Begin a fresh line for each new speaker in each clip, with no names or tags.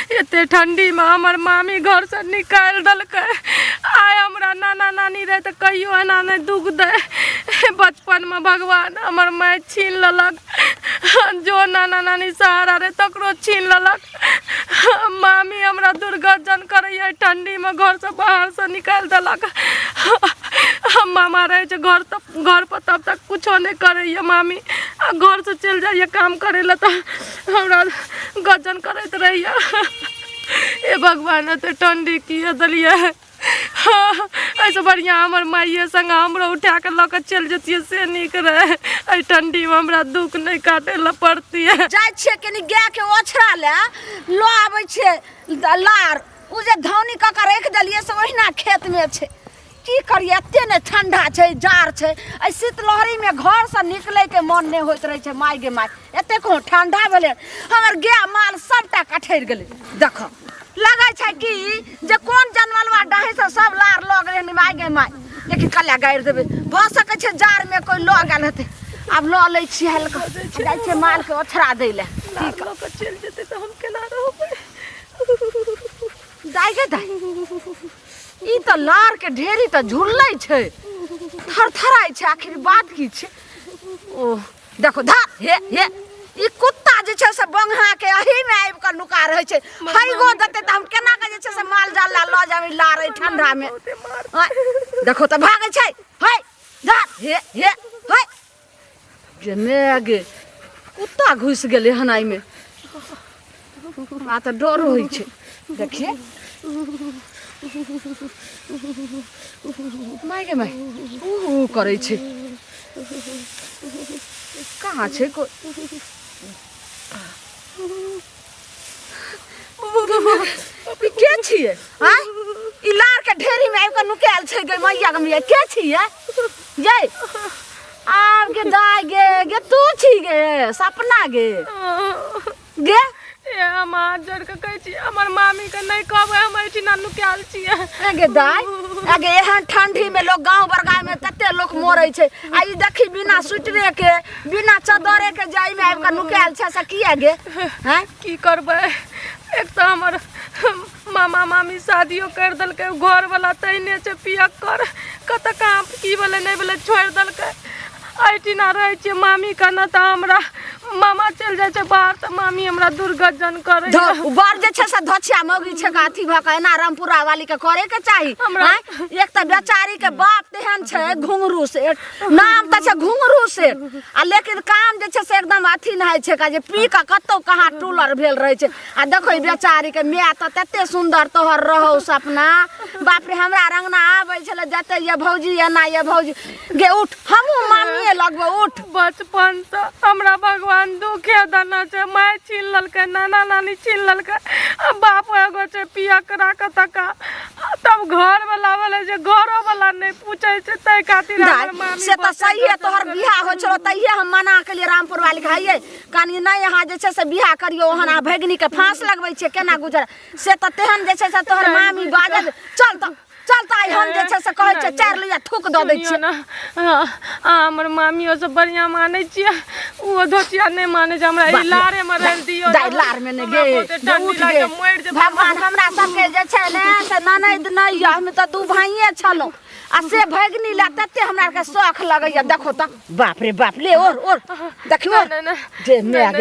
एते ठंडी में हमर मामी घर से निकाल दलकै। आय हमरा नाना नानी रहे तो कहियो एना नहीं दुख दे। बचपन में भगवान हमर माय छीन ललक, जो नाना नानी सहारा रहे तकरो छीन ललक। मामी हमरा दुर्गजन करैया, ठंडी में घर से बाहर से निकाल दलक। मामा रहे घर पर तब तक कुछो नहीं करैया मामी, घर से चल जाइए काम करे ला तो हमरा गजन करत रहिया। ए भगवान तो ठंडी किए दलिए। ऐसे बढ़िया हमर माइये संग हमरो उठा के लके चल जतिए से निक रहे। ए ठंडी में हमरा दुख नहीं काटे ला पड़ती है।
जाय छे कनी गाय के ओछरा ले लो आबै छे लार उ जे धौनी क के रख देलिए से ओहिना खेत में छे। की करिए एते ने ठंडा छे जार छे, ए शीतलहरी में घर से निकले के मन नहीं होत रहे छे। माय गे माय एते को ठंडा भेले हमर गाय माल सबटा कठैर गेले। देखो लगे छे कि जे कोन जनमलवा डाहे से सब लार लग रहे माय गे माय, लेकिन कल्या गाड़ देबे भ सके छे जार में कोई ल गेल हेते। अब ल ले छी हल्का जाय छे माल के ओछरा दे ले। ठीक
ल के चल जते तो हम केना रहबे।
दाई गे दाई ई तो लार के ढेरी तो झुरलै छे, थरथराई छे। आखिर बात की छे? ओ देखो धा हे हे ई कुत्ता जे छे से बंघा के अही में आइब के नुका रहे छे। हईगो देते त हम केना के जे छे से माल जाल ल जाबे लारे ठंडा में। देखो त भागे छे हई धा हे हे हई जे ने गे कुत्ता घुस गेले हनाई में। आ त डर होई छे। देखिए माय गे माय ऊ करे छे कहाँ छे को ई के छिए? हां ई लार के ढेरी में आइब के नुकाल छे गे मैया गे मैया के छिए? ये आब गे दाई गे तू छी गे सपना गे गे
ए हम हाथ जोड़ के कहै छी हमर मामी के नहीं कहबै हम एठिना नुकाल छिए।
गे दाई आगे एहन ठंडी में लोग गांव बरगाय में तते लोग मरै छे। आ ई देखी बिना स्वेटरे के बिना चादरे के जाई में आइब के नुकाल छे से किया गे? हैं
की करबै? एक तो हमर मामा मामी शादियो कर दलकै, घर वाला तैने छे पिया कर कत काम की बोले नहीं बोले छोड़ दलकै। ऐठिना रहे छे मामी का न त हमरा मामा चल जाय छे बाहर त मामी हमरा दुर्गजन करे।
बार जे छे से धछिया मौगी छे का अथी भ के ना रामपुरा वाली के करे के चाही। एक त बेचारी के बाप तेहन छे घुंगरू से नाम त छे घुंगरू से आ लेकिन काम जे छे से एकदम अथी नहीं छे का जे पी का कतो कहां टूलर भेल रहे छे। आ देखो ई बेचारी के मिया त तते सुंदर तोहर रहो सपना बाप रे हमरा रंगना आबै छले जते ये भौजी या ना ये भौजी गे उठ हमहू मामी लगबो उठ।
बचपन से हमरा भगवान दुखे दाना छे, माय छीन ललकै नाना नानी छीन ललकै। बाप एगो छे पिया करा के तका तब घर वाला बोले जे घरो वाला नहीं पूछे छे तै खातिर हमर मामी
से त सही है। तोहर बियाह हो छलो तइहे हम मना के लिए रामपुर वाली के हइये कानी नहीं यहाँ जे छे से बियाह करियो ओहना भगनी के फांस लगबै छे केना गुजर से त तेहन जे छे से तोहर मामी बाजल चल त आई हम जे छे से कहै छे चार लिया थूक द दै छे
ना। हमर मामियो से बढ़िया माने छिए, ओ धोतिया नहीं माने जे हमरा ई लारे में रह दियो।
दाई लार में ने गे उठ गे भगवान हमरा सबके जे छे ने से ननद नहीं हम त दू भाइये छलो आ से भगनी ला तते हमरा के शौक लगैया। देखो त बाप रे बाप ले और देखियो जे मिया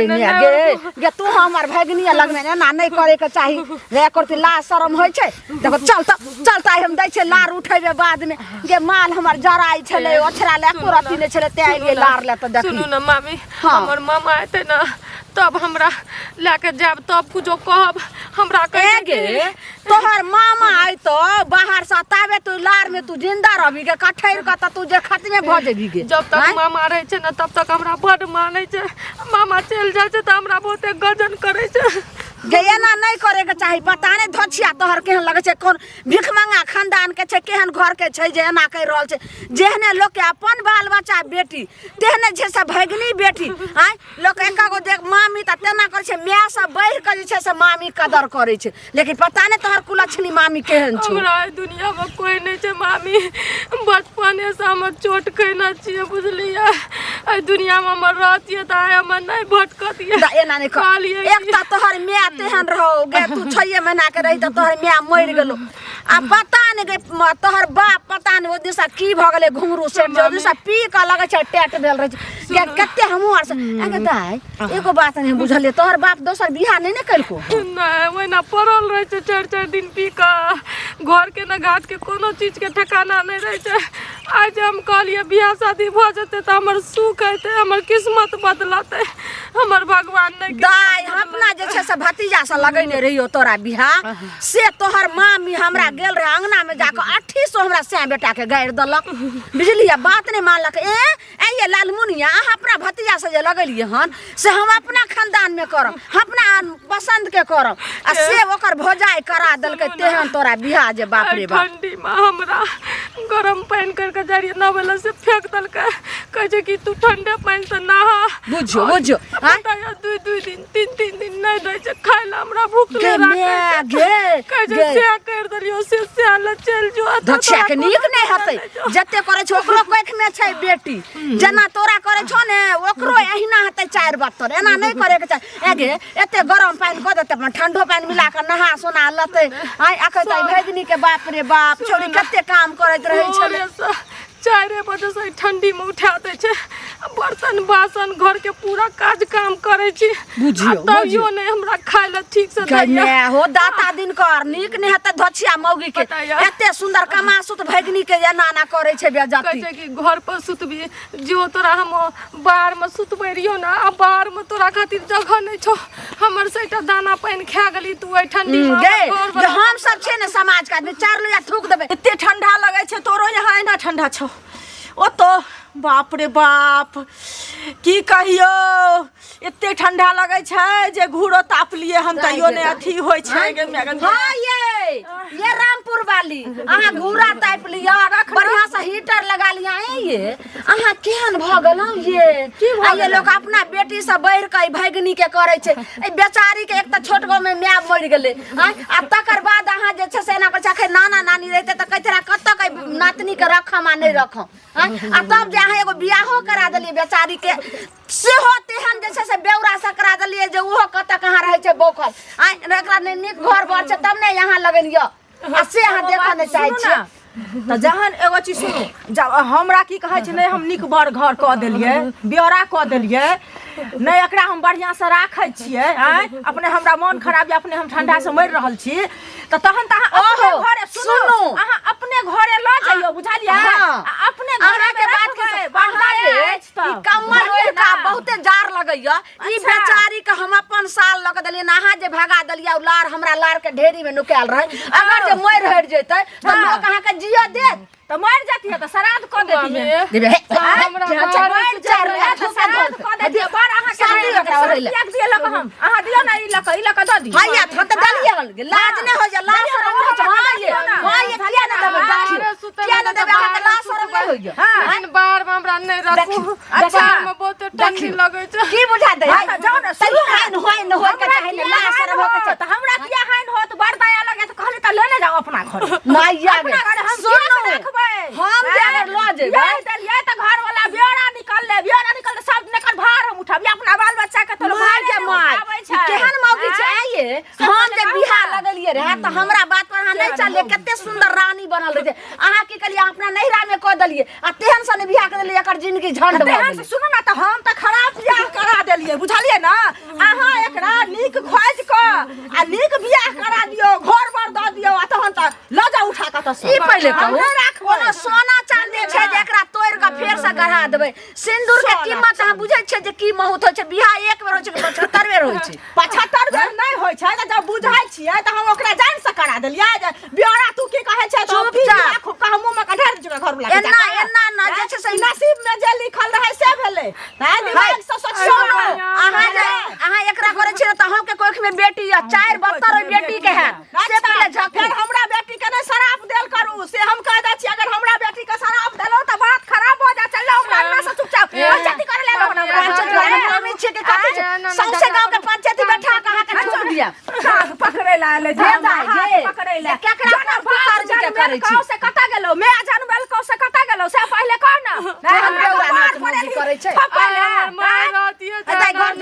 गे तू हमर भगनी लगमे ना नहीं करे के चाही रे करते ला शरम होय छे। देखो चल त हम दै छे लार उठेबे बाद में गे माल हमर जराई छले ओछरा ले कुरती ने छले ते आइले लार ले त देखी।
सुनु ना मामी हमर मामा आते ना तब हमरा लेके जाब तब कुछो कहब हमरा कहे
गे तोहर मामा आई तो बाहर से ताबे तू लार में तू जिंदा रहबी गे कठैर का त तू जे खत्मे भ जेबी गे।
जब तक मामा रहे छे ना तब तक हमरा बड माने छे, मामा चल जाय छे त हमरा बहुते गजन करे छे।
गे एना नहीं करे के चाही। पता नहीं धछिया तोहर केहन लगे छे कौन भिखमंगा खानदान के छे केहन घर के छे जे एना कह रहल छे। जेहने लोग के अपन बाल बच्चा बेटी तेहने जे से भगनी बेटी आय लोग एकागो देख मामी त तेना करे छे मिया से बढ़ के जे छे से मामी कदर करे छे। लेकिन पता नहीं तोहर कुलछनी मामी केहन छे।
हमरा दुनिया में कोई नहीं छे मामी, बचपने से हम चोट खैना छिए बुझलिए। ए दुनिया में हमर रहतिए त हम नहीं भटकतिए।
एना नहीं कर एक त तोहर मिया तेहन रहो गे तू 6 महीना के रही त तोहर मियाँ मर गेलो आ पता नहीं गे तोहर बाप पता नहीं ओ दिशा की भ गेले घुंगरू सेट जो दिशा पी के लगे छ टेट भेल रहे गे कते हमहु आर से आगे दाई एको बात नहीं बुझले तोहर बाप दोसर बियाह नहीं न करको
नहीं वही पड़ल रहे 4 दिन पी का घर के न घाट के कोनो चीज के ठिकाना नहीं रहे छै आज हम कहलिए बियाह शादी भ जते त हमर सुख हेते हमर किस्मत बदलते हमर भगवान नहीं
दाई अपना जे छै से भतीजा से लगैने रहियो तोरा बियाह से तोहर मामी हमरा गेल रहे अंगना में जाके 800 हमरा से बेटा के गाड़ दलक बुझलिए बात नहीं मानलक ये लालमुनिया अहाँ अपना भतीजा से जे लगलिए हन से हम अपना खानदान में करब अपना पसंद के करब आ से ओकर भोजाई करा देलकै तेहन तोरा बियाह जे बाप रे बाप
ठंडी में हमरा गरम पानी करके जरिए नवेला से फेंक दलकै कहे छै कि तू ठंडे पानी से नहा
बुझो
हां 2 दिन 3 दिन नहीं दै छै खाय ला हमरा भूख ले
गे
कहे छै से कर दलियो से आला चल जो
दछिया के नीक नहीं हतै जते करे छ ओकरो कोख में छै बेटी जना तोरा करे छो ने ओकरो एहिना हतै 4 बत्तर एना नहीं करे के चाहि गे एते गरम पानी क देते अपन ठंडो पानी मिला के नहा सोना लते आइ अखै भैगनी के बाप रे बाप छोरी कते काम करैत रहै छले
4 बजे से ठंडी में उठा दे छै बर्तन बासन घर के पूरा काज काम करे छी
बुझियो
तइयो नहीं हमरा खाय ल ठीक से
दैया हो दाता दिन कर नीक नहीं हते धछिया मौगी के एते सुंदर कमासुत भैगनी के एना ना करे छै बेजाती
कहे छै कि घर पर सुतबी जो तोरा हम बाहर में सुतबै रियो ना आ बाहर में तोरा खातिर जगह नहीं छो हमर सेटा दाना पानी खा गेली तू ए ठंडी में
गे हम सब छै ने समाज का आदमी 4 लोया थूक देबे
एते ठंडा लगे छै तोरो यहाँ एना ठंडा छौ ओ तो बाप रे बाप की कहियो एते ठंडा लगे छै जे घूरो ताप लिए हम तइयो ने अथी होय छै
हां ये रामपुर वाली अहाँ घूरा ताप लिया बढ़िया से हीटर लगा लिया ये अहाँ केहन भ गेलौ ये लोग अपना बेटी से बढ़ के भैगनी के करे छै ए बेचारी के एक त छोट गो में माय मर गेले आ तकर बाद अहाँ जे छै से एना पर चाहे नाना नानी रहते त कहतरा कत्त के नातनी के रखम आ नहीं रखम आ तब जे अहाँ एगो बियाहो करा देलिए बेचारी के सेहो तेहन जे छै से बेउरा से करा देलिए जे ओहो कत कहाँ रहे छै बोखल आ एकरा ने नीक घर बर छै तब ने यहाँ लगेलियो आ से अहाँ देखा नहीं चाहे छियै
त जहन एगो चीज सुनू जब हमरा की कहे छै नहीं हम नीक बर घर क देलिए ब्योरा क देलिए नहीं एकरा हम बढ़िया से राखै छियै अपने हमरा मन खराब या अपने हम ठंडा से मर रहल छी त तहन त अहाँ अपने घरे सुनू अहाँ अपने घरे ल जाइयो बुझलियै अपने घरे के बात के
बढ़ाए कमर का बहुते जार लगैया ई बेचारी के हम अपन साल लग देलिए नहा जे भगा देलिए लार हमरा लार के ढेरी में नुकाल रहे अगर जे मर हट जेतै त लोग अहाँ के जिया देत
त मर जाती है त श्राद्ध क देती है
देबे
हमरा
श्राद्ध क देती है बार अहाँ
शादी लगा रहले
एक दिए लक हम अहाँ दियो ना ई लक द दी
भैया त दलिए लाज ने हो जा लाज शरम हो जा हां ये किया न देबे किया न देबे अहाँ के लाज शरम हो जा
हां बाहर में हमरा नहीं रखू बाहर में बहुत ठंडी लगे छै
की बुझा दे
जाओ ना
सही हाइन होय न होय के चाहे लाज शरम हो के
त हमरा किया हाइन होत बड़ दया लगे त कहली त लेने जाओ अपना घर
माइया गे सुनो हम जे अगर ल जेबै
ये त घर वाला ब्योरा निकल सब नेकर भार हम उठाबी अपना बाल बच्चा के तो भार
के माय केहन मौगी छै ये हम जे बियाह लगलिए रहे त हमरा बात पर अहाँ नहीं चलिए कते सुंदर रानी बनल रहे अहाँ की कलिए अपना नहिरा में क देलिए आ तेहन से ने बियाह कर देलिए एकर जिंदगी झंड भ गेल
सुनो ना त हम त खराब बियाह करा देलिए बुझलिए ना अहाँ एकरा नीक खोज क आ नीक बियाह करा दियो घर बर द दियो आ तहन त ल जा उठा क त
ई पहिले कहू कोनो सोना चांदी छै जेकरा तोड़ के फेर से गढ़ा देबै सिंदूर के कीमत अहाँ बुझै छै जे की महत्व होइ छै बियाह एक बेर होइ छै 75 बेर होइ छै
75 बेर नहीं होइ छै त जब बुझाइ छियै त हम ओकरा जान से करा देलिए जे ब्योरा तू की कहै छै
चुपचाप
खूब का मुंह में कढा दे घर वाला
एना ना जे छै से
नसीब में जे लिखल रहे से भेलै नहीं दिमाग से सोचो
अहाँ एकरा करे छियै त हम के कोख में बेटी या 4 72 बेटी के है से पहले झक
हमरा बेटी के ने शराब देल करू से हम कह दै छी अगर हमरा बेटी के शराब देलो त बात खराब हो जा चलो हमरा अंगना से चुपचाप पंचायती करे ले हमरा
पंचायती छियै के कथि छै सौसे गांव के पंचायती बैठा कहाँ के छोड़ दिया
पकड़े ला ले
जे दाई जे
पकड़ै ला
केकरा पर कर्ज के करै छी
से कता गेलो मैं जनबेल कौ से कता गेलो से पहले कह ना
हम बेउरा नाच मौजी करै छै
माय रहतिए
दाई घर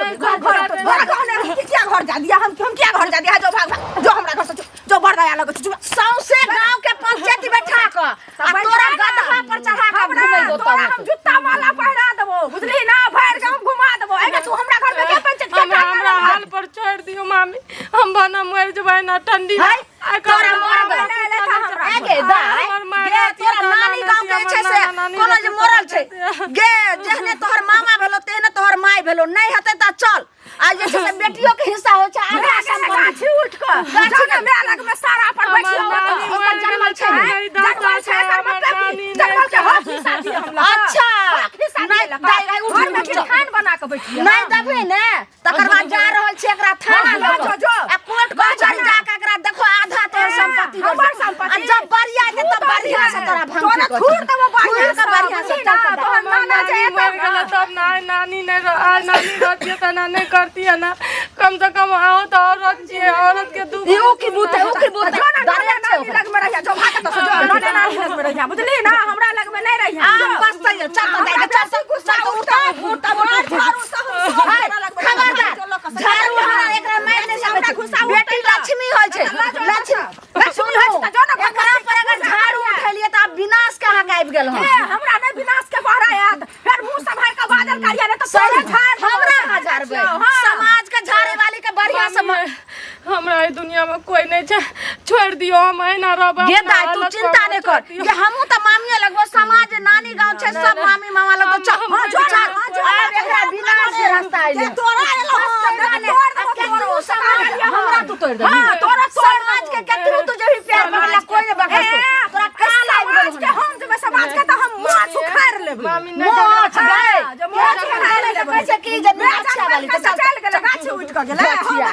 क्या घर जा दिया हम क्या घर जा दिया जो भाग जो हमरा घर से जो बड़ दया लगै छै सौसे गांव के पंचायती बैठा क आ तोरा गदहा पर चढ़ा के घुमै दो तब
हम जूता माला पहिरा देबो बुझली ना भैर गांव घुमा देबो एगे तू हमरा घर में के पंचायत के
हमरा हाल पर छोड़ दियो मामी हम बना मर जबै ना ठंडी
तोरा मर आगे दाई गे तोरा नानी गांव के छै से कोनो जे मरल छै गे जेहने तोहर मामा भेलो तेहने तोहर माय भेलो नहीं हेतै त चल आ जे छै से बेटियो के हिस्सा हो छै आधा संपत्ति
उठ के गाछी के मेलक में सारा पर बैठियो
ओकर जन्मल छै
जन्मल छै एकर मतलब जन्मल के हक हिस्सा दियो हमरा
अच्छा
नहीं दाई उठ के खान बना के बैठियो
नहीं देबै ने तकर बाद जा रहल छै एकरा थाना जो आ कोर्ट कचहरी जा के एकरा देखो आधा तोहर संपत्ति
हमर संपत्ति
आ जब बढ़िया के तब बढ़िया से तोरा भंग
तोरा थूर देबो बढ़िया से
बढ़िया से चल के
तोहर नाना छै
मर गेल तब नानी नानी रहतिए त ना नहीं करती है ना कम से कम आओ तो औरत छिए औरत के दुख
ई ओ की बूते
नानी लग में रहिया जो भाग तो जो नानी लग में रहिया बुझली ना हमरा लग में नहीं रहिया
आम बसतै चल तो जाए चल सब गुस्सा उठा खबरदार झाड़ू हमरा एकरा मार नहीं सकै छै बेटी लक्ष्मी होय छै लक्ष्मी हो एकरा पर अगर झाड़ू उठेलिए त विनाश कहां के आबि गेल हम
हमरा नहीं विनाश के पहरा याद फिर मुंह से भाई का बादल करिया ने तो सारे झाड़
हमरा हजार बे समाज के झाड़े वाली के बढ़िया से
हमरा ई दुनिया में कोई नहीं छै छोड़ दियो हम एना रहब
गे दाई तू चिंता नहीं कर जे हमहू त मामिए लगबो समाज नानी गांव छै सब मामी मामा लग तो चल एकरा विनाश के रास्ता आइले
तोरा एलो
हमरा तू तोड़ दे हां तोरा समाज के केतनो तू जभी प्यार करला कोई नहीं बखस तोरा काल आबि गेल
के हम जे समाज के त हम माछ उखाड़ लेबै
मामी
मोछ गए
जो मोछ उखाड़ लेबै
कैसे की जे अच्छा वाली
चल गेल गाछ उठ के गेलै